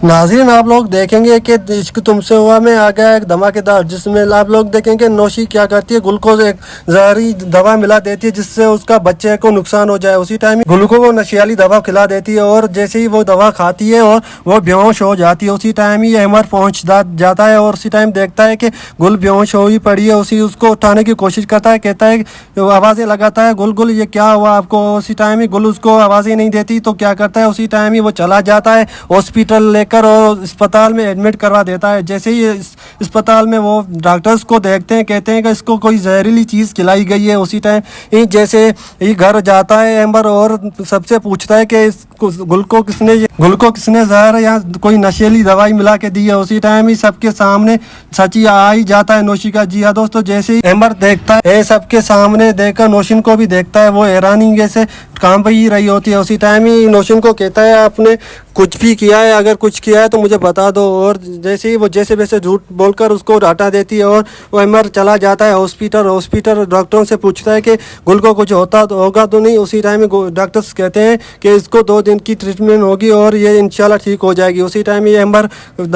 नाज़रीन, आप लोग देखेंगे कि इश्क तुमसे हुआ में आ गया एक धमाकेदार, जिसमें आप लोग देखेंगे नौशी क्या करती है, ग्लूकोज एक जहरी दवा मिला देती है जिससे उसका बच्चे को नुकसान हो जाए। उसी टाइम ग्लूकोज वो नशियाली दवा खिला देती है और जैसे ही वो दवा खाती है और वो बेहोश हो जाती है, उसी टाइम ही अमर पहुँच जाता है और उसी टाइम देखता है कि गुल बेहोश हो ही पड़ी है। उसी उसको उठाने की कोशिश करता है, कहता है, आवाज़ें लगाता है, गुल गुल ये क्या हुआ आपको। उसी टाइम ही गुल उसको आवाज़ें नहीं देती तो क्या करता है, उसी टाइम ही वो चला जाता है हॉस्पिटल लेकर और अस्पताल में एडमिट करवा देता है। जैसे ही अस्पताल में वो डॉक्टर्स को देखते हैं, कहते हैं कि इसको कोई जहरीली चीज़ खिलाई गई है। उसी टाइम ही जैसे ही घर जाता है एम्बर और सबसे पूछता है कि गुल को किसने जहर या कोई नशीली दवाई मिला के दी है। उसी टाइम ही सबके सामने सची आ ही जाता है नौशी का। जी हाँ दोस्तों, जैसे ही एम्बर देखता है सबके सामने देखकर नौशिन को भी देखता है, वो हैरानी जैसे काम पे ही रही होती है। उसी टाइम ही नौशिन को कहता है, आपने कुछ भी किया है, अगर कुछ किया है तो मुझे बता दो। और जैसे ही वो जैसे वैसे झूठ बोलकर उसको हटा देती है और वो एम्बर चला जाता है हॉस्पिटल डॉक्टरों से पूछता है कि गुल को कुछ होगा तो नहीं। उसी टाइम में डॉक्टर्स कहते हैं कि इसको 2 दिन की ट्रीटमेंट होगी और ये इंशाल्लाह ठीक हो जाएगी। उसी टाइम ये एम्बर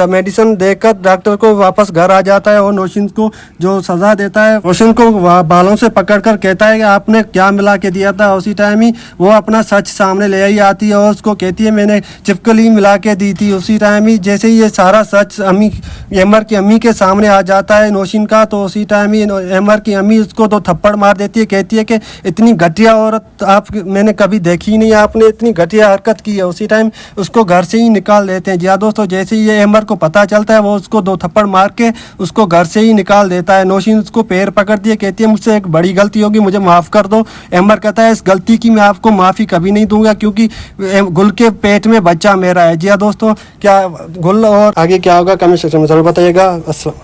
मेडिसिन देकर डॉक्टर को वापस घर आ जाता है और नौशिन को जो सजा देता है, नौशिन को बालों से पकड़कर कहता है कि आपने क्या मिला के दिया था। उसी टाइम ही वो अपना सच सामने ले आई आती है और उसको कहती है, मैंने चिपकली मिला के दी थी। उसी टाइम ही जैसे ही ये सारा सच एम्बर की अम्मी के सामने आ जाता है नौशिन का, तो उसी टाइम ही एम्बर की अम्मी उसको 2 थप्पड़ मार देती है, कहती है कि इतनी घटिया औरत मैंने कभी देखी नहीं, आपने इतनी घटिया हरकत की है। उसी टाइम उसको घर से ही निकाल देते हैं। जी हाँ दोस्तों, जैसे ही ये एम्बर को पता चलता है वो उसको 2 थप्पड़ मार के उसको घर से ही निकाल देता है। नौशिन उसको पैर पकड़ती है, कहती है, मुझसे एक बड़ी गलती होगी, मुझे माफ़ कर दो। एम्बर कहता है, इस गलती की मैं आपको माफ़ी कभी नहीं दूंगा क्योंकि गुल के पेट में बच्चा मेरा है। जी हाँ दोस्तों, क्या गुल और आगे क्या होगा कमेंट सेक्शन में ज़रूर बताइएगा। अस्सलाम।